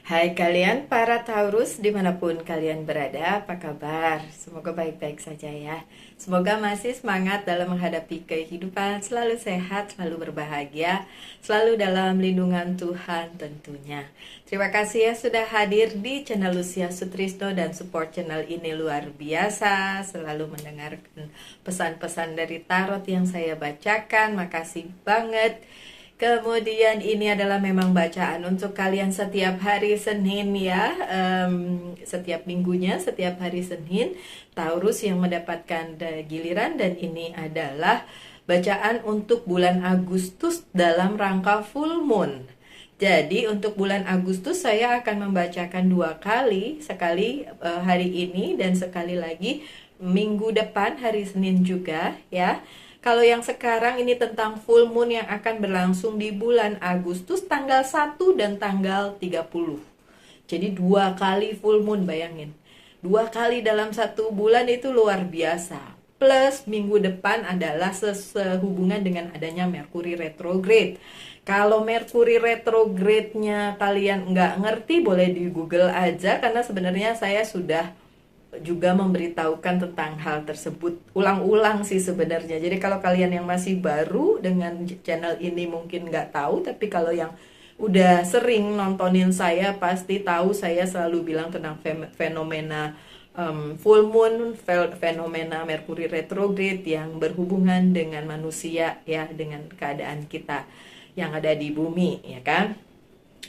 Hai kalian para Taurus dimanapun kalian berada, apa kabar? Semoga baik-baik saja ya. Semoga masih semangat dalam menghadapi kehidupan, selalu sehat, selalu berbahagia, selalu dalam lindungan Tuhan tentunya. Terima kasih ya sudah hadir di channel Lucia Sutrisno dan support channel ini luar biasa. Selalu mendengarkan pesan-pesan dari tarot yang saya bacakan, makasih banget. Kemudian ini adalah memang bacaan untuk kalian setiap hari Senin ya, setiap minggunya, setiap hari Senin, Taurus yang mendapatkan giliran. Dan ini adalah bacaan untuk bulan Agustus dalam rangka full moon. Jadi untuk bulan Agustus saya akan membacakan dua kali, sekali hari ini dan sekali lagi minggu depan hari Senin juga ya. Kalau yang sekarang ini tentang full moon yang akan berlangsung di bulan Agustus tanggal 1 dan tanggal 30. Jadi dua kali full moon, bayangin. Dua kali dalam satu bulan itu luar biasa. Plus minggu depan adalah sehubungan dengan adanya Merkuri retrograde. Kalau Merkuri retrograde-nya kalian nggak ngerti, boleh di Google aja, karena sebenarnya saya sudah juga memberitahukan tentang hal tersebut ulang-ulang sih sebenarnya. Jadi kalau kalian yang masih baru dengan channel ini mungkin nggak tahu, tapi kalau yang udah sering nontonin saya pasti tahu saya selalu bilang tentang fenomena full moon, fenomena Merkuri retrograde yang berhubungan dengan manusia ya, dengan keadaan kita yang ada di bumi ya kan.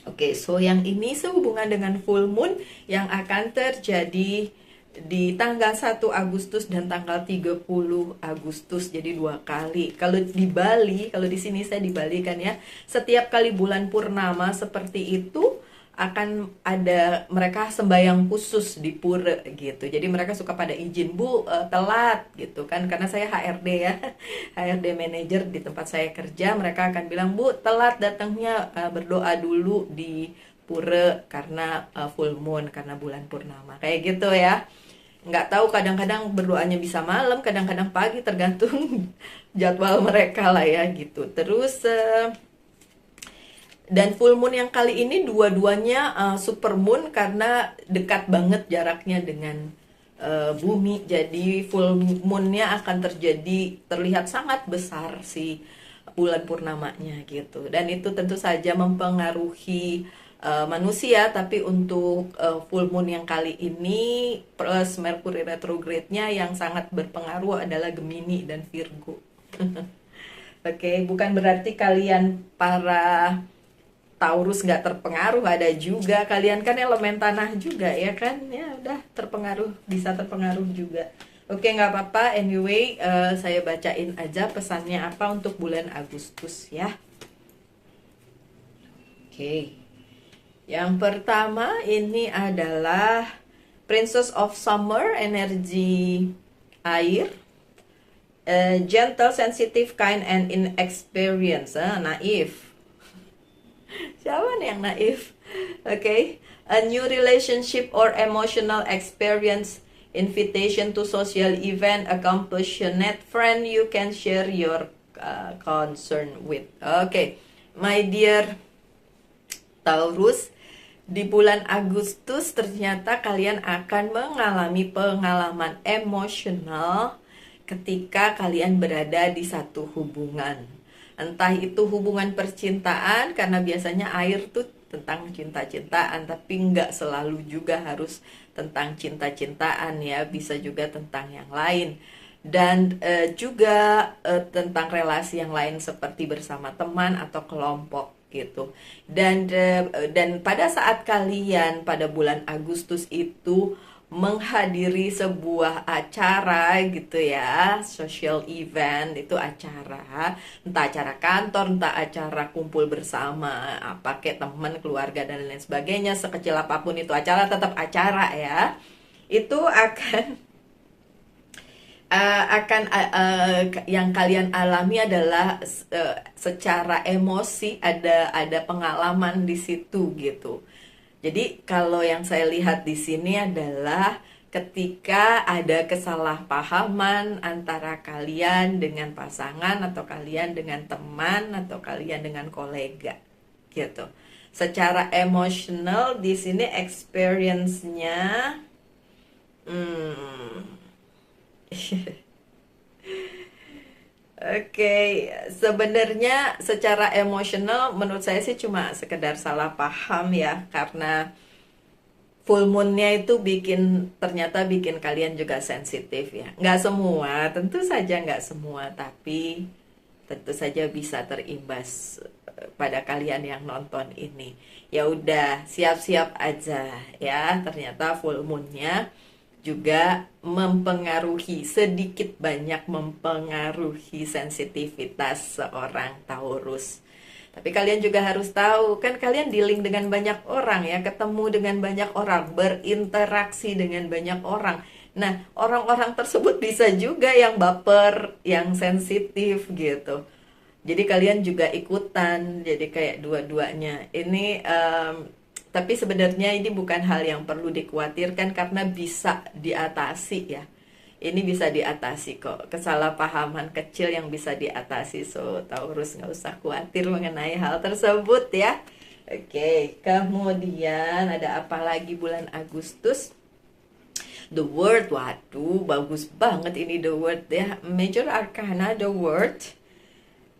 Oke, so yang ini sehubungan dengan full moon yang akan terjadi di tanggal 1 Agustus dan tanggal 30 Agustus, jadi dua kali. Kalau di Bali, kalau di sini saya di Bali kan ya, setiap kali bulan purnama seperti itu akan ada mereka sembahyang khusus di pura gitu. Jadi mereka suka pada izin, Bu, telat gitu kan, karena saya HRD ya. HRD manager di tempat saya kerja, mereka akan bilang, Bu, telat datangnya, berdoa dulu di pura karena full moon, karena bulan purnama kayak gitu ya. Nggak tahu, kadang-kadang berdoanya bisa malam, kadang-kadang pagi, tergantung jadwal mereka lah ya gitu. Terus dan full moon yang kali ini dua-duanya super moon karena dekat banget jaraknya dengan bumi. Jadi full moonnya akan terlihat sangat besar si bulan purnamanya gitu. Dan itu tentu saja mempengaruhi manusia, tapi untuk full moon yang kali ini plus Mercury retrograde-nya yang sangat berpengaruh adalah Gemini dan Virgo. Oke, bukan berarti kalian para Taurus nggak terpengaruh, ada juga. Kalian kan elemen tanah juga ya kan, ya udah terpengaruh, bisa terpengaruh juga. Oke, nggak apa-apa. Anyway, saya bacain aja pesannya apa untuk bulan Agustus ya. Oke. Yang pertama ini adalah Princess of Summer, energi air. Gentle, sensitive, kind, and inexperienced. Naif. Siapa nih yang naif? Okay. A new relationship or emotional experience, invitation to social event, a compassionate friend you can share your concern with. Okay, my dear Taurus, di bulan Agustus ternyata kalian akan mengalami pengalaman emosional ketika kalian berada di satu hubungan. Entah itu hubungan percintaan, karena biasanya air tuh tentang cinta-cintaan, tapi nggak selalu juga harus tentang cinta-cintaan ya, bisa juga tentang yang lain. Dan juga tentang relasi yang lain seperti bersama teman atau kelompok gitu. Dan pada saat kalian pada bulan Agustus itu menghadiri sebuah acara gitu ya, social event, itu acara, entah acara kantor, entah acara kumpul bersama apa kayak teman, keluarga dan lain sebagainya, sekecil apapun itu acara, tetap acara ya. Itu yang kalian alami adalah secara emosi, ada pengalaman di situ gitu. Jadi kalau yang saya lihat di sini adalah ketika ada kesalahpahaman antara kalian dengan pasangan, atau kalian dengan teman, atau kalian dengan kolega gitu. Secara emosional di sini experience-nya Oke, sebenarnya secara emosional menurut saya sih cuma sekedar salah paham ya, karena full moon-nya itu ternyata bikin kalian juga sensitif ya. Nggak semua, tentu saja nggak semua, tapi tentu saja bisa terimbas pada kalian yang nonton ini. Ya udah, siap-siap aja ya. Ternyata full moon-nya juga mempengaruhi, sedikit banyak mempengaruhi sensitivitas seorang Taurus. Tapi kalian juga harus tahu, kan kalian dealing dengan banyak orang ya, ketemu dengan banyak orang, berinteraksi dengan banyak orang. Nah, orang-orang tersebut bisa juga yang baper, yang sensitif gitu. Jadi kalian juga ikutan, jadi kayak dua-duanya. Tapi sebenarnya ini bukan hal yang perlu dikhawatirkan karena bisa diatasi ya. Ini bisa diatasi kok, kesalahpahaman kecil yang bisa diatasi. So, Taurus nggak usah khawatir mengenai hal tersebut ya. Oke, kemudian ada apa lagi bulan Agustus? The Word, waduh bagus banget ini The Word ya. Major Arcana The Word.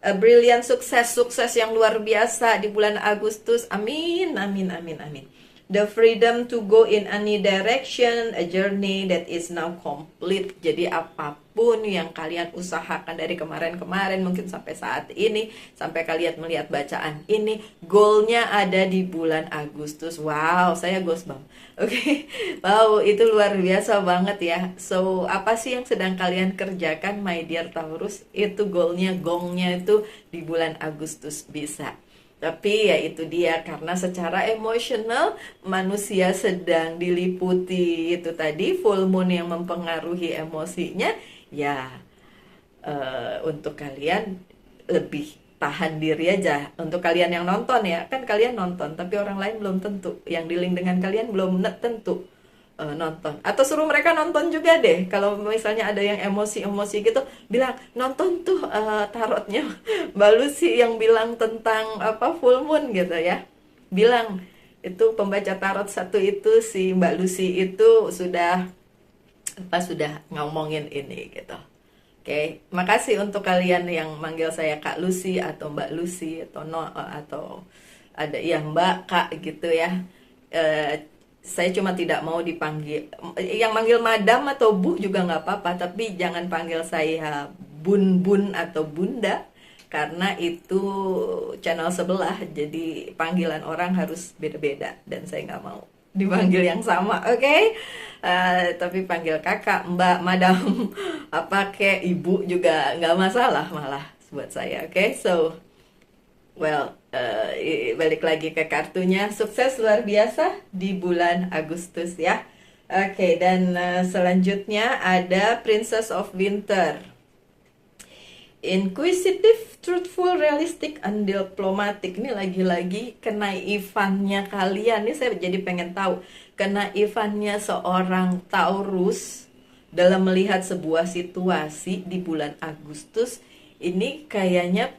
A brilliant sukses yang luar biasa di bulan Agustus. Amin, amin, amin, amin. The freedom to go in any direction, a journey that is now complete. Jadi apapun yang kalian usahakan dari kemarin-kemarin, mungkin sampai saat ini, sampai kalian melihat bacaan ini, goalnya ada di bulan Agustus. Wow, saya goosebumps. Oke, wow, itu luar biasa banget ya. So, apa sih yang sedang kalian kerjakan, my dear Taurus? Itu goalnya, gongnya itu di bulan Agustus bisa. Tapi ya itu dia, karena secara emosional manusia sedang diliputi itu tadi full moon yang mempengaruhi emosinya. Ya untuk kalian lebih tahan diri aja. Untuk kalian yang nonton ya, kan kalian nonton, tapi orang lain belum tentu. Yang dealing dengan kalian belum tentu nonton. Atau suruh mereka nonton juga deh. Kalau misalnya ada yang emosi-emosi gitu, bilang nonton tuh tarotnya Mbak Lucy yang bilang tentang apa full moon gitu ya. Bilang itu pembaca tarot satu itu si Mbak Lucy itu sudah ngomongin ini gitu. Oke, makasih untuk kalian yang manggil saya Kak Lucy atau Mbak Lucy atau ada ya Mbak Kak gitu ya. Saya cuma tidak mau dipanggil, yang manggil madam atau bu juga nggak apa-apa, tapi jangan panggil saya bun atau bunda, karena itu channel sebelah, jadi panggilan orang harus beda-beda dan saya nggak mau dipanggil yang sama, oke? Tapi panggil kakak, mbak, madam, apa kayak ibu juga nggak masalah malah buat saya, oke? So, well, balik lagi ke kartunya. Sukses luar biasa di bulan Agustus ya. Oke, dan selanjutnya ada Princess of Winter. Inquisitive, truthful, realistic, and diplomatic. Ini lagi-lagi kenaifannya kalian. Ini saya jadi pengen tahu kenaifannya seorang Taurus dalam melihat sebuah situasi di bulan Agustus. Ini kayaknya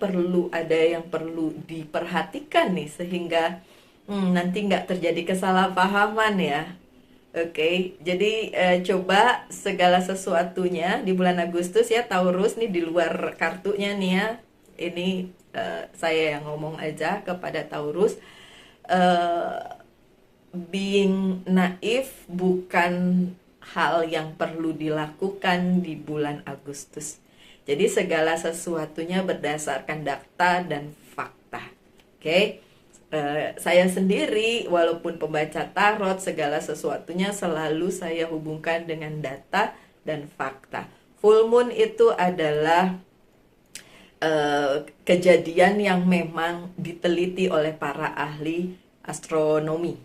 ada yang perlu diperhatikan nih, sehingga nanti nggak terjadi kesalahpahaman ya. Oke, jadi coba segala sesuatunya di bulan Agustus ya Taurus nih, di luar kartunya nih ya. Ini saya yang ngomong aja kepada Taurus. Being naif bukan hal yang perlu dilakukan di bulan Agustus. Jadi segala sesuatunya berdasarkan data dan fakta. Oke, saya sendiri walaupun pembaca tarot, segala sesuatunya selalu saya hubungkan dengan data dan fakta. Full moon itu adalah kejadian yang memang diteliti oleh para ahli astronomi,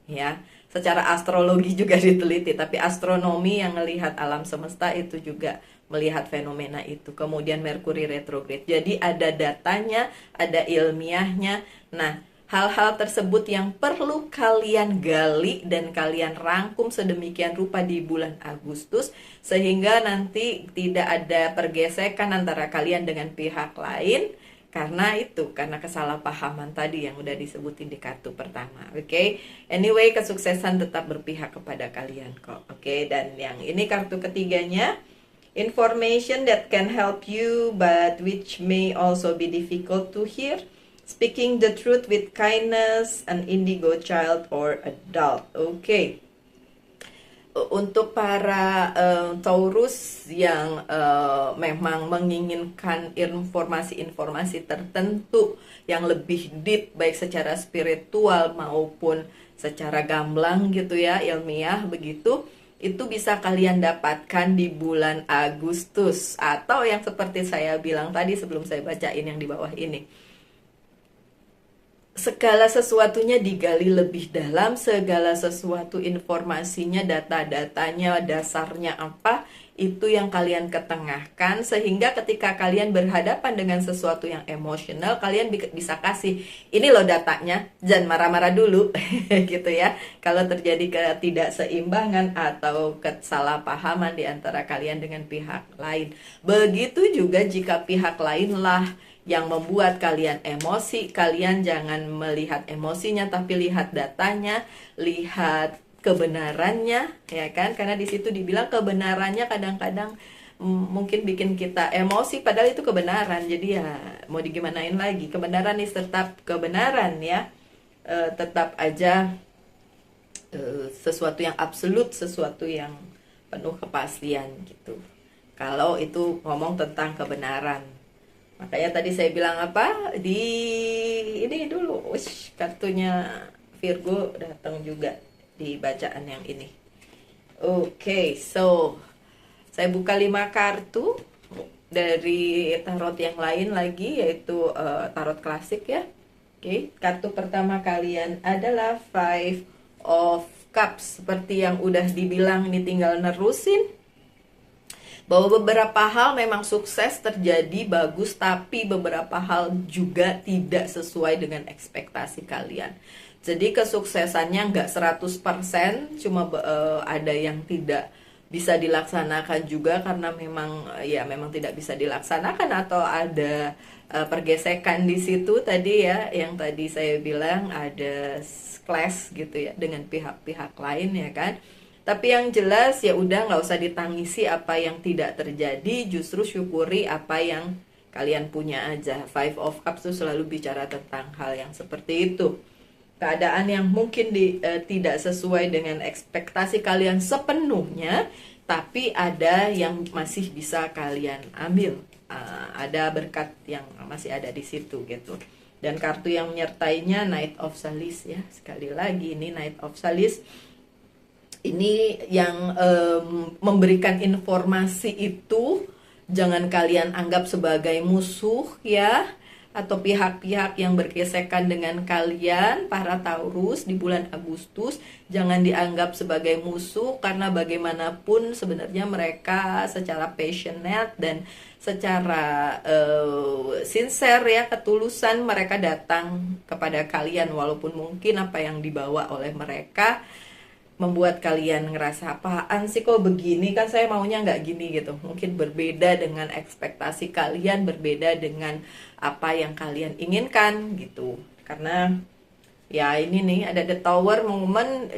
ya. Secara astrologi juga diteliti, tapi astronomi yang melihat alam semesta itu juga melihat fenomena itu. Kemudian Merkuri retrograde. Jadi ada datanya, ada ilmiahnya. Nah, hal-hal tersebut yang perlu kalian gali dan kalian rangkum sedemikian rupa di bulan Agustus, sehingga nanti tidak ada pergesekan antara kalian dengan pihak lain. Karena kesalahpahaman tadi yang udah disebutin di kartu pertama. Oke. Anyway, kesuksesan tetap berpihak kepada kalian kok. Oke. Dan yang ini kartu ketiganya, information that can help you but which may also be difficult to hear. Speaking the truth with kindness, an indigo child or adult. Oke. Untuk para Taurus yang memang menginginkan informasi-informasi tertentu yang lebih deep, baik secara spiritual maupun secara gamblang gitu ya, ilmiah begitu, itu bisa kalian dapatkan di bulan Agustus. Atau yang seperti saya bilang tadi sebelum saya bacain yang di bawah ini, segala sesuatunya digali lebih dalam, segala sesuatu informasinya, data-datanya, dasarnya apa, itu yang kalian ketengahkan, sehingga ketika kalian berhadapan dengan sesuatu yang emosional, kalian bisa kasih, ini loh datanya, jangan marah-marah dulu, gitu ya. Kalau terjadi ketidakseimbangan atau kesalahpahaman di antara kalian dengan pihak lain. Begitu juga jika pihak lainlah yang membuat kalian emosi, kalian jangan melihat emosinya, tapi lihat datanya, lihat kebenarannya, ya kan? Karena di situ dibilang kebenarannya kadang-kadang mungkin bikin kita emosi, padahal itu kebenaran. Jadi ya mau digimanain lagi, kebenaran ini tetap kebenaran ya, tetap aja sesuatu yang absolut, sesuatu yang penuh kepastian gitu. Kalau itu ngomong tentang kebenaran. Makanya tadi saya bilang apa, di ini dulu, kartunya Virgo datang juga di bacaan yang ini. Oke, so saya buka 5 kartu dari tarot yang lain lagi, yaitu tarot klasik ya. Oke, kartu pertama kalian adalah Five of Cups. Seperti yang udah dibilang, ini tinggal nerusin bahwa beberapa hal memang sukses terjadi, bagus, tapi beberapa hal juga tidak sesuai dengan ekspektasi kalian. Jadi kesuksesannya nggak 100%, cuma ada yang tidak bisa dilaksanakan juga karena memang tidak bisa dilaksanakan, atau ada pergesekan di situ tadi ya, yang tadi saya bilang ada clash gitu ya dengan pihak-pihak lain ya kan. Tapi yang jelas ya udah, nggak usah ditangisi apa yang tidak terjadi, justru syukuri apa yang kalian punya aja. Five of Cups itu selalu bicara tentang hal yang seperti itu. Keadaan yang mungkin tidak sesuai dengan ekspektasi kalian sepenuhnya, tapi ada yang masih bisa kalian ambil. Ada berkat yang masih ada di situ gitu. Dan kartu yang menyertainya Knight of Chalice ya. Sekali lagi ini Knight of Chalice. Ini yang memberikan informasi itu jangan kalian anggap sebagai musuh ya, atau pihak-pihak yang bergesekan dengan kalian para Taurus di bulan Agustus. Jangan dianggap sebagai musuh, karena bagaimanapun sebenarnya mereka secara passionate dan secara sincere ya, ketulusan mereka datang kepada kalian, walaupun mungkin apa yang dibawa oleh mereka membuat kalian ngerasa apaan sih kok begini, kan saya maunya nggak gini gitu. Mungkin berbeda dengan ekspektasi kalian, berbeda dengan apa yang kalian inginkan gitu. Karena ya ini nih ada the tower moment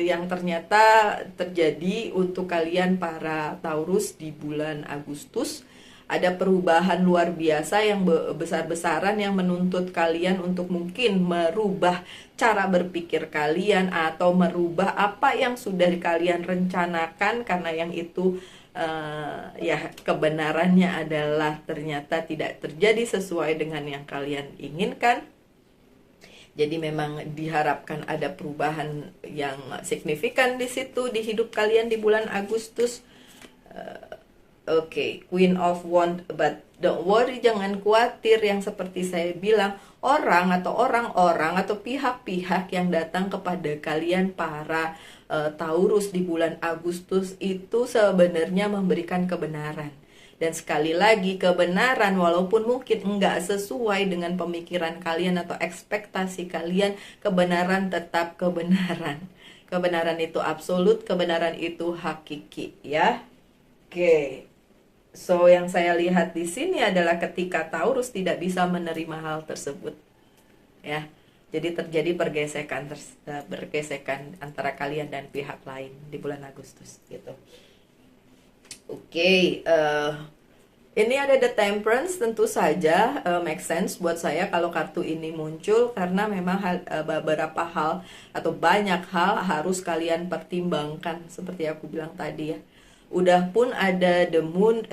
yang ternyata terjadi untuk kalian para Taurus di bulan Agustus. Ada perubahan luar biasa yang besar-besaran yang menuntut kalian untuk mungkin merubah cara berpikir kalian, atau merubah apa yang sudah kalian rencanakan, karena yang itu kebenarannya adalah ternyata tidak terjadi sesuai dengan yang kalian inginkan. Jadi memang diharapkan ada perubahan yang signifikan di situ di hidup kalian di bulan Agustus. Oke, Queen of Wands, but don't worry, jangan khawatir. Yang seperti saya bilang, orang-orang atau pihak-pihak yang datang kepada kalian para Taurus di bulan Agustus itu sebenarnya memberikan kebenaran. Dan sekali lagi, kebenaran walaupun mungkin enggak sesuai dengan pemikiran kalian atau ekspektasi kalian, kebenaran tetap kebenaran. Kebenaran itu absolut, kebenaran itu hakiki ya. Oke. So yang saya lihat di sini adalah ketika Taurus tidak bisa menerima hal tersebut, ya. Jadi terjadi pergesekan antara kalian dan pihak lain di bulan Agustus gitu. Oke, ini ada The Temperance, tentu saja make sense buat saya kalau kartu ini muncul karena memang beberapa hal atau banyak hal harus kalian pertimbangkan seperti aku bilang tadi ya. Udah pun ada the moon,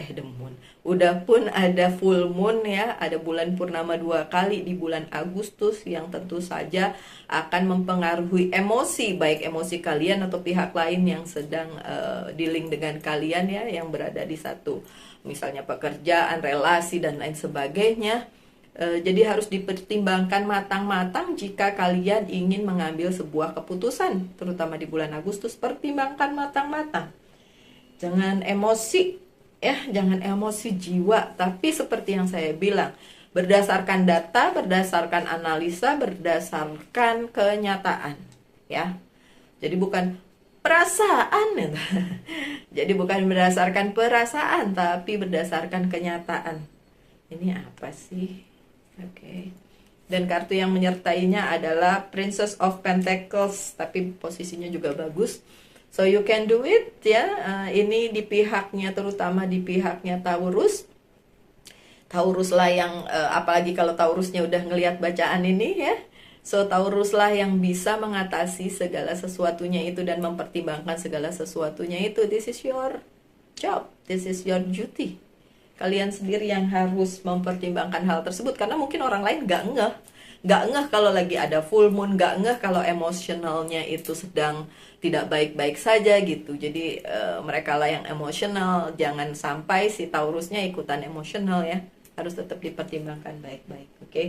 udah pun ada full moon ya, ada bulan purnama 2 kali di bulan Agustus yang tentu saja akan mempengaruhi emosi, baik emosi kalian atau pihak lain yang sedang dealing dengan kalian ya, yang berada di satu, misalnya pekerjaan, relasi dan lain sebagainya. Jadi harus dipertimbangkan matang-matang jika kalian ingin mengambil sebuah keputusan, terutama di bulan Agustus, pertimbangkan matang-matang. Jangan emosi ya, jangan emosi jiwa, tapi seperti yang saya bilang, berdasarkan data, berdasarkan analisa, berdasarkan kenyataan ya. Jadi bukan perasaan ya. Jadi bukan berdasarkan perasaan, tapi berdasarkan kenyataan. Ini apa sih? Oke. Dan kartu yang menyertainya adalah Princess of Pentacles, tapi posisinya juga bagus. So you can do it ya. Ini di pihaknya, terutama di pihaknya Taurus. Taurus lah yang apalagi kalau Taurusnya udah ngelihat bacaan ini ya. So Taurus lah yang bisa mengatasi segala sesuatunya itu dan mempertimbangkan segala sesuatunya itu. This is your job, this is your duty. Kalian sendiri yang harus mempertimbangkan hal tersebut karena mungkin orang lain nggak ngeh kalau lagi ada full moon, nggak ngeh kalau emosionalnya itu sedang tidak baik-baik saja gitu. Jadi mereka lah yang emosional, jangan sampai si Taurusnya ikutan emosional ya. Harus tetap dipertimbangkan baik-baik, oke?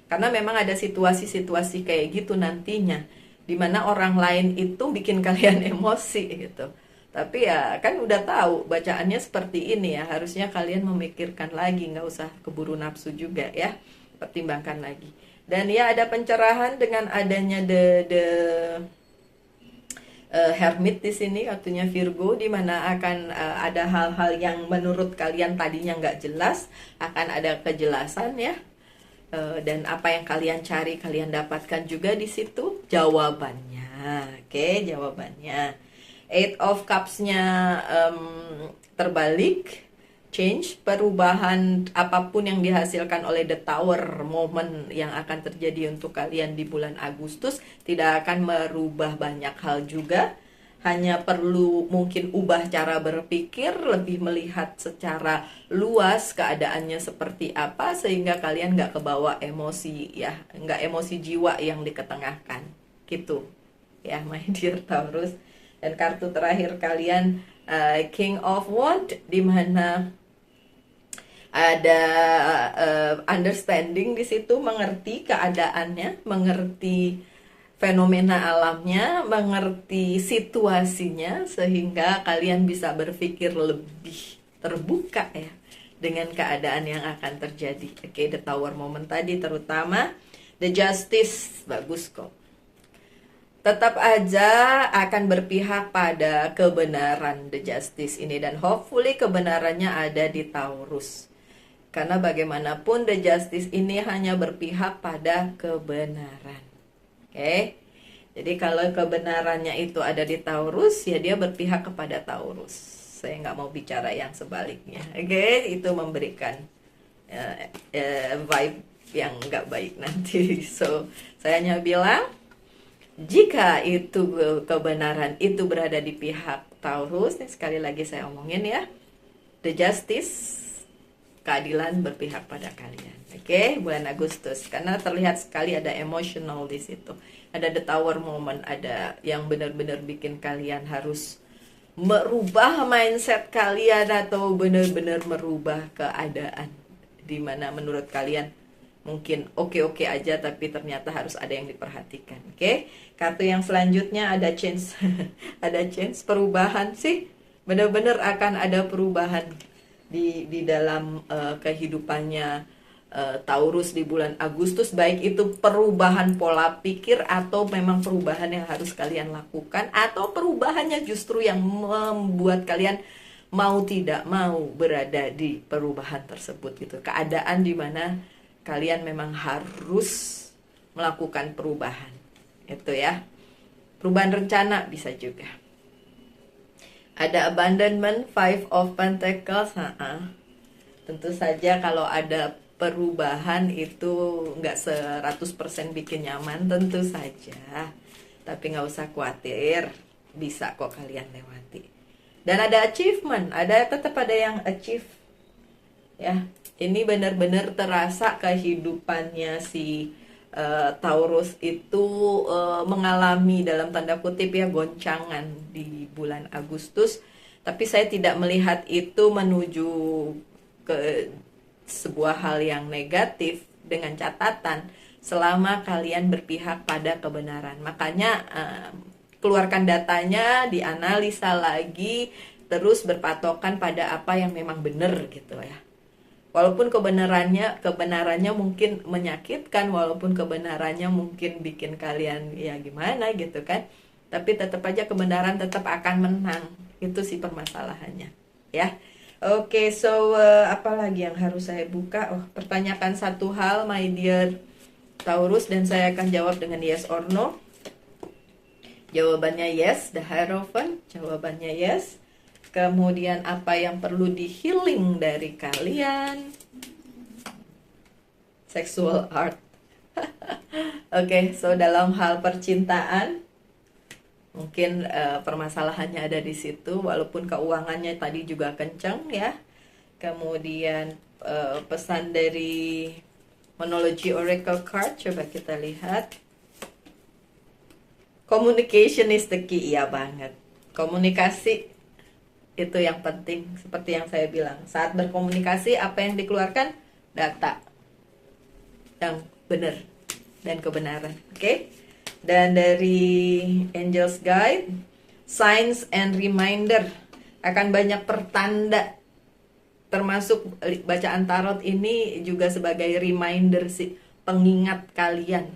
Karena memang ada situasi-situasi kayak gitu nantinya, dimana orang lain itu bikin kalian emosi gitu. Tapi ya kan udah tahu bacaannya seperti ini ya, harusnya kalian memikirkan lagi, nggak usah keburu nafsu juga ya, pertimbangkan lagi. Dan ya ada pencerahan dengan adanya Hermit di sini, artinya Virgo, di mana akan ada hal-hal yang menurut kalian tadinya nggak jelas, akan ada kejelasan ya. Dan apa yang kalian cari kalian dapatkan juga di situ jawabannya. Oke, jawabannya. Eight of Cups-nya terbalik. Change, perubahan apapun yang dihasilkan oleh The Tower moment yang akan terjadi untuk kalian di bulan Agustus tidak akan merubah banyak hal juga, hanya perlu mungkin ubah cara berpikir, lebih melihat secara luas keadaannya seperti apa sehingga kalian nggak kebawa emosi ya, nggak emosi jiwa yang diketengahkan gitu ya my dear Taurus. Dan kartu terakhir kalian King of Wands, di mana ada understanding di situ, mengerti keadaannya, mengerti fenomena alamnya, mengerti situasinya sehingga kalian bisa berpikir lebih terbuka ya dengan keadaan yang akan terjadi. Oke, The Tower moment tadi terutama The Justice bagus kok. Tetap aja akan berpihak pada kebenaran The Justice ini dan hopefully kebenarannya ada di Taurus. Karena bagaimanapun The Justice ini hanya berpihak pada kebenaran. Oke. Jadi kalau kebenarannya itu ada di Taurus, ya dia berpihak kepada Taurus. Saya nggak mau bicara yang sebaliknya. Oke, itu memberikan vibe yang nggak baik nanti. So, saya hanya bilang jika itu kebenaran itu berada di pihak Taurus, nih sekali lagi saya omongin ya, The Justice, keadilan berpihak pada kalian. Oke, bulan Agustus, karena terlihat sekali ada emotional di situ, ada The Tower moment, ada yang benar-benar bikin kalian harus merubah mindset kalian atau benar-benar merubah keadaan di mana menurut kalian mungkin oke-oke aja tapi ternyata harus ada yang diperhatikan. Oke, kartu yang selanjutnya ada change. Ada change, perubahan sih, benar-benar akan ada perubahan di dalam kehidupannya Taurus di bulan Agustus, baik itu perubahan pola pikir atau memang perubahan yang harus kalian lakukan, atau perubahannya justru yang membuat kalian mau tidak mau berada di perubahan tersebut gitu. Keadaan dimana kalian memang harus melakukan perubahan. Itu ya. Perubahan rencana bisa juga. Ada abandonment, Five of Pentacles. Tentu saja kalau ada perubahan itu nggak 100% bikin nyaman, tentu saja. Tapi nggak usah khawatir, bisa kok kalian lewati. Dan ada achievement, tetap ada yang achieve. Ya, ini benar-benar terasa kehidupannya si Taurus itu mengalami dalam tanda kutip ya goncangan di bulan Agustus. Tapi saya tidak melihat itu menuju ke sebuah hal yang negatif, dengan catatan selama kalian berpihak pada kebenaran. Makanya keluarkan datanya, dianalisa lagi, terus berpatokan pada apa yang memang benar gitu ya. Walaupun kebenarannya mungkin menyakitkan, walaupun kebenarannya mungkin bikin kalian ya gimana gitu kan, tapi tetap aja kebenaran tetap akan menang. Itu sih permasalahannya ya. Oke, so apa lagi yang harus saya buka? Pertanyakan satu hal my dear Taurus, dan saya akan jawab dengan yes or no. Jawabannya yes, the Hierophant. Jawabannya yes. Kemudian apa yang perlu di healing dari kalian? Sexual art. Oke, so dalam hal percintaan mungkin permasalahannya ada di situ, walaupun keuangannya tadi juga kencang ya. Kemudian pesan dari Monology Oracle card, coba kita lihat. Communication is the key, iya banget. Komunikasi itu yang penting, seperti yang saya bilang. Saat berkomunikasi, apa yang dikeluarkan? Data yang benar dan kebenaran. Oke? Dan dari Angel's Guide, signs and reminder, akan banyak pertanda, termasuk bacaan tarot ini juga sebagai reminder sih, pengingat kalian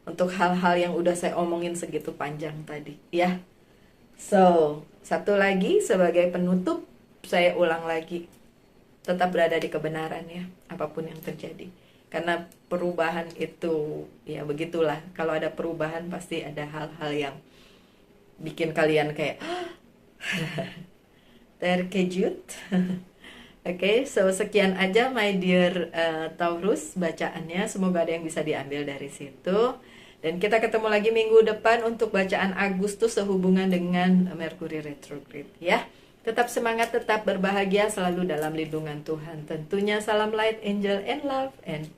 untuk hal-hal yang udah saya omongin segitu panjang tadi ya. So, satu lagi sebagai penutup, saya ulang lagi, tetap berada di kebenaran ya, apapun yang terjadi. Karena perubahan itu ya begitulah, kalau ada perubahan pasti ada hal-hal yang bikin kalian kayak terkejut. Oke, so sekian aja my dear Taurus bacaannya, semoga ada yang bisa diambil dari situ. Dan kita ketemu lagi minggu depan untuk bacaan Agustus sehubungan dengan Mercury retrograde ya. Tetap semangat, tetap berbahagia, selalu dalam lindungan Tuhan. Tentunya salam light, angel, and love, and